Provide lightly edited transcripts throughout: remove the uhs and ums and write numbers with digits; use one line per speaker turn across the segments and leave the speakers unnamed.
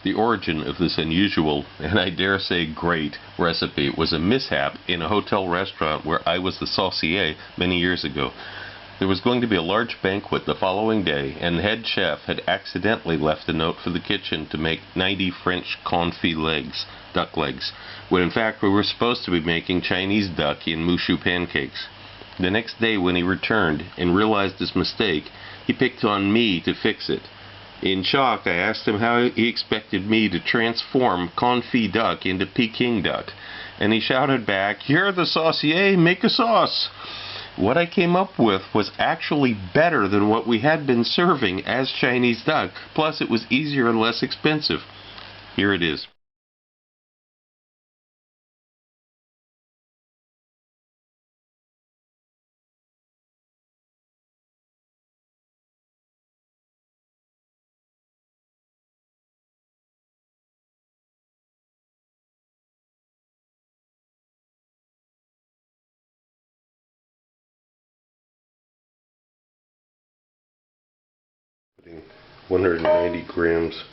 The origin of this unusual, and I dare say great, recipe was a mishap in a hotel restaurant where I was the saucier many years ago. There was going to be a large banquet the following day, and the head chef had accidentally left a note for the kitchen to make 90 French confit legs, duck legs, when in fact we were supposed to be making Chinese duck in moushu pancakes. The next day when he returned and realized his mistake, he picked on me to fix it. In shock, I asked him how he expected me to transform confit duck into Peking duck, and he shouted back, "You're the saucier, make a sauce!" What I came up with was actually better than what we had been serving as Chinese duck, plus it was easier and less expensive. Here it is. Putting 190 grams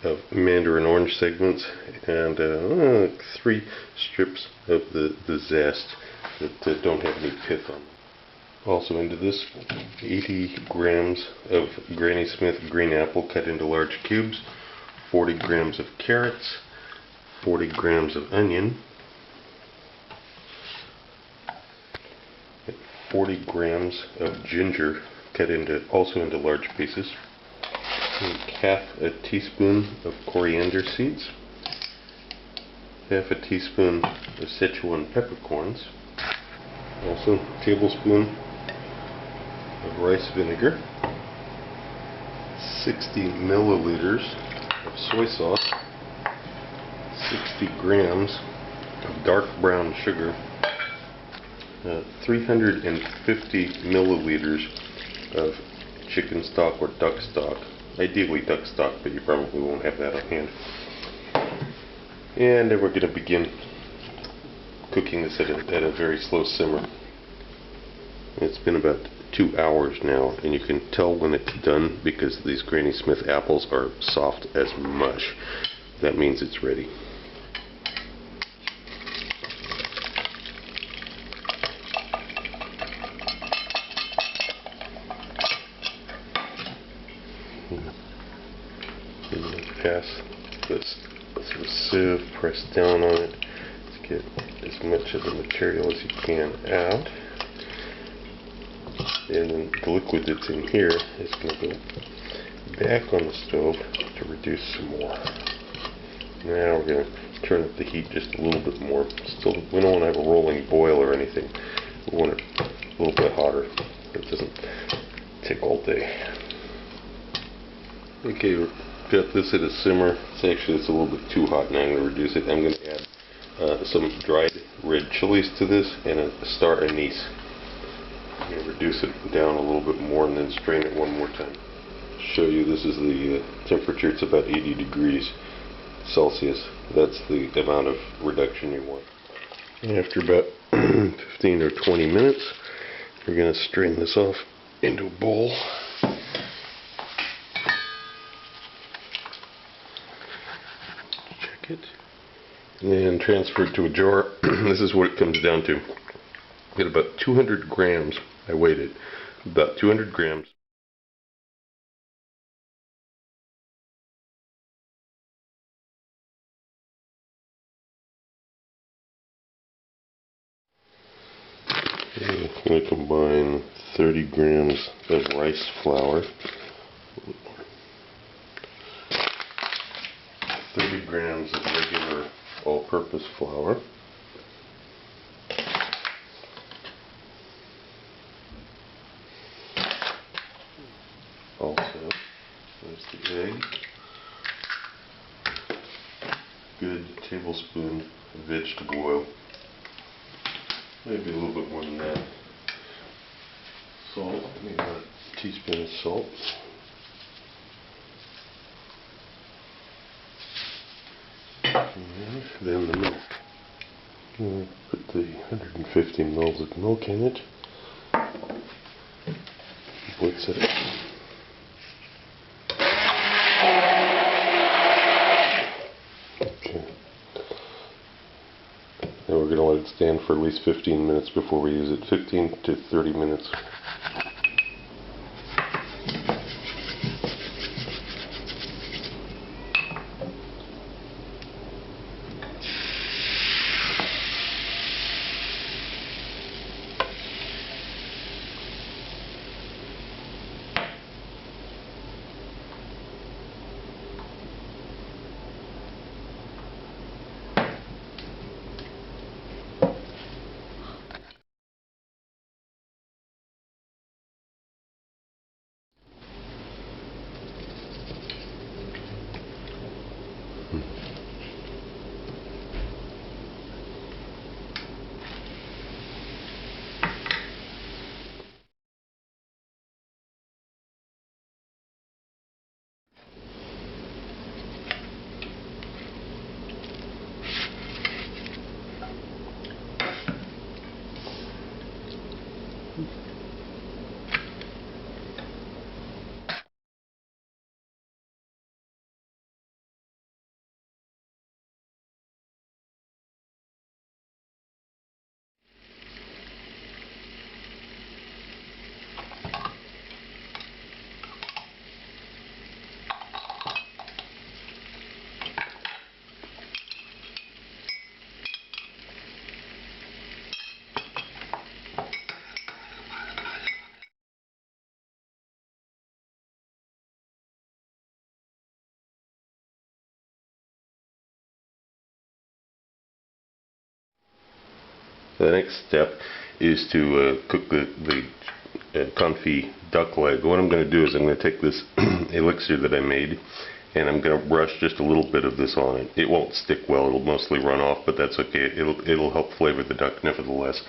of mandarin orange segments and 3 strips of the zest that don't have any pith on them. Also into this, 80 grams of Granny Smith green apple cut into large cubes, 40 grams of carrots, 40 grams of onion, 40 grams of ginger cut also into large pieces, half a teaspoon of coriander seeds, half a teaspoon of Sichuan peppercorns, also a tablespoon of rice vinegar, 60 milliliters of soy sauce, 60 grams of dark brown sugar, 350 milliliters of chicken stock or duck stock, ideally duck stock, but you probably won't have that on hand. And then we're going to begin cooking this at a very slow simmer. It's been about 2 hours now, and you can tell when it's done because these Granny Smith apples are soft as mush. That means it's ready. Pass this through a sieve, press down on it to get as much of the material as you can out. And then the liquid that's in here is going to go back on the stove to reduce some more. Now we're going to turn up the heat just a little bit more. Still, we don't want to have a rolling boil or anything. We want it a little bit hotter. It doesn't take all day. Okay, we've got this at a simmer. It's a little bit too hot now. I'm going to reduce it. I'm going to add some dried red chilies to this and a star anise. I'm going to reduce it down a little bit more and then strain it one more time. Show you this is the temperature. It's about 80 degrees Celsius. That's the amount of reduction you want. And after about 15 or 20 minutes, we're going to strain this off into a bowl. Check it. And transfer it to a jar. This is what it comes down to. Get about 200 grams. I weighed it. About 200 grams. I'm going to combine 30 grams of rice flour, 30 grams of regular all-purpose flour, also there's the egg, good tablespoon of vegetable oil, maybe a little bit more than that. Salt, maybe a teaspoon of salt. And then the milk. I'll put the 150 ml of milk in it. Blitz it. it stand for at least 15 minutes before we use it. 15 to 30 minutes. The next step is to cook the confit duck leg. What I'm going to do is I'm going to take this elixir that I made and I'm going to brush just a little bit of this on it. It won't stick well, it'll mostly run off, but that's okay. It'll help flavor the duck nevertheless.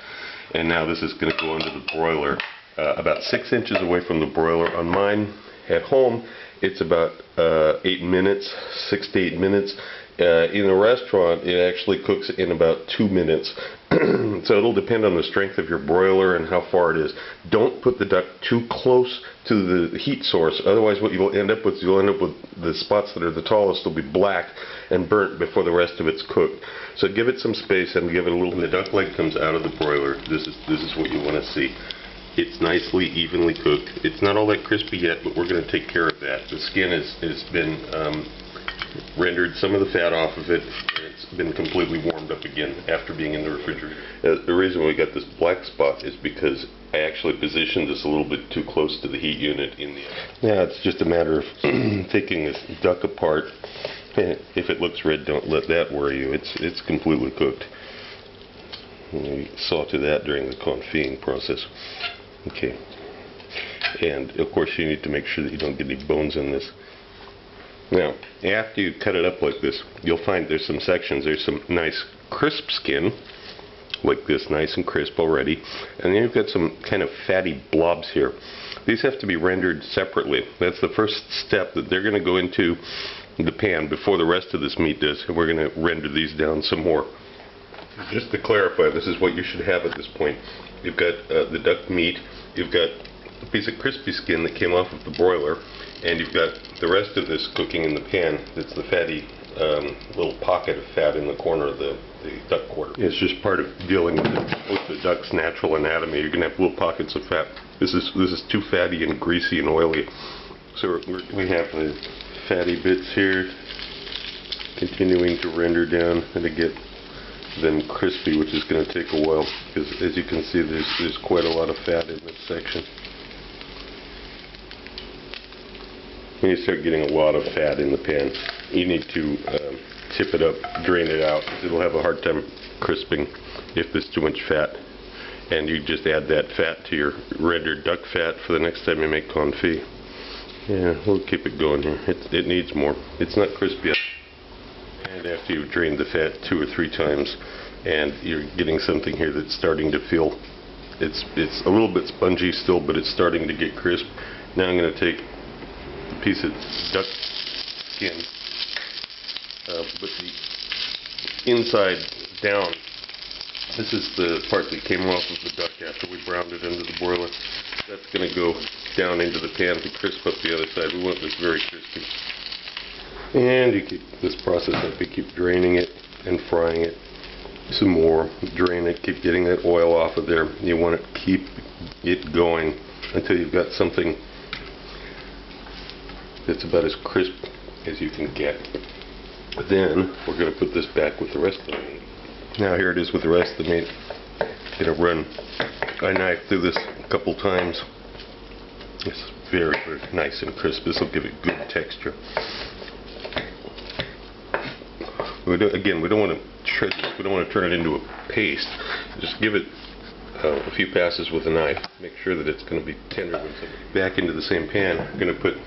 And now this is going to go into the broiler about 6 inches away from the broiler. On mine at home it's about 8 minutes, 6 to 8 minutes. In a restaurant, it actually cooks in about 2 minutes. So it'll depend on the strength of your broiler and how far it is. Don't put the duck too close to the heat source. Otherwise, what you'll end up with the spots that are the tallest will be black and burnt before the rest of it's cooked. So give it some space and give it a little. When the duck leg comes out of the broiler, this is what you want to see. It's nicely, evenly cooked. It's not all that crispy yet, but we're going to take care of that. The skin has been rendered some of the fat off of it, and it's been completely warmed up again after being in the refrigerator. The reason we got this black spot is because I actually positioned this a little bit too close to the heat unit in the... Now it's just a matter of taking this duck apart. If it looks red, don't let that worry you. It's completely cooked. We saw to that during the confiting process. Okay. And of course you need to make sure that you don't get any bones in this. Now, after you cut it up like this, you'll find there's some sections. There's some nice crisp skin, like this, nice and crisp already. And then you've got some kind of fatty blobs here. These have to be rendered separately. That's the first step, that they're going to go into the pan before the rest of this meat does. And we're going to render these down some more. Just to clarify, this is what you should have at this point. You've got the duck meat, you've got a piece of crispy skin that came off of the broiler, and you've got the rest of this cooking in the pan. That's the fatty little pocket of fat in the corner of the duck quarter. It's just part of dealing with the duck's natural anatomy. You're going to have little pockets of fat. This is too fatty and greasy and oily. So we have the fatty bits here, continuing to render down and to get them crispy, which is going to take a while, because as you can see there's quite a lot of fat in this section. When you start getting a lot of fat in the pan, you need to tip it up, drain it out. It'll have a hard time crisping if there's too much fat. And you just add that fat to your rendered duck fat for the next time you make confit. Yeah, we'll keep it going here. It needs more. It's not crispy yet. And after you've drained the fat 2 or 3 times, and you're getting something here that's starting to feel, it's a little bit spongy still, but it's starting to get crisp. Now I'm going to take piece of duck skin, with the inside down. This is the part that came off of the duck after we browned it into the broiler. That's going to go down into the pan to crisp up the other side. We want this very crispy. And you keep this process up. You keep draining it and frying it Some more. Drain it. Keep getting that oil off of there. You want to keep it going until you've got something that's about as crisp as you can get. Then we're going to put this back with the rest of the meat. Now here it is with the rest of the meat. Going to run a knife through this a couple times. It's very, very nice and crisp. This will give it good texture. Again, we don't want to shred this. We don't want to turn it into a paste. Just give it a few passes with a knife. Make sure that it's going to be tender. Back into the same pan, I'm going to put a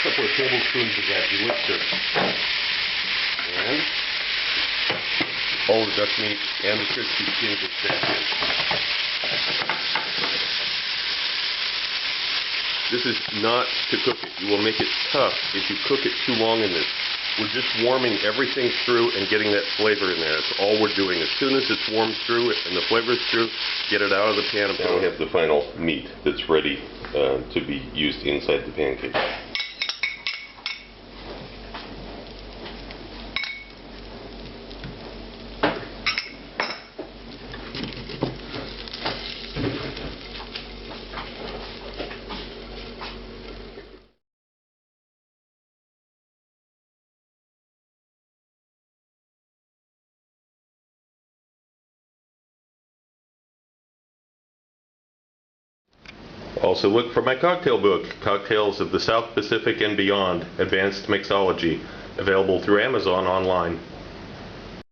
couple of tablespoons of that elixir. And all the duck meat and the crispy skin gets back in. This is not to cook it. You will make it tough if you cook it too long in this. We're just warming everything through and getting that flavor in there. That's all we're doing. As soon as it's warmed through and the flavor's through, get it out of the pan. Now we have the final meat that's ready to be used inside the pancake. Also look for my cocktail book, Cocktails of the South Pacific and Beyond, Advanced Mixology, available through Amazon online.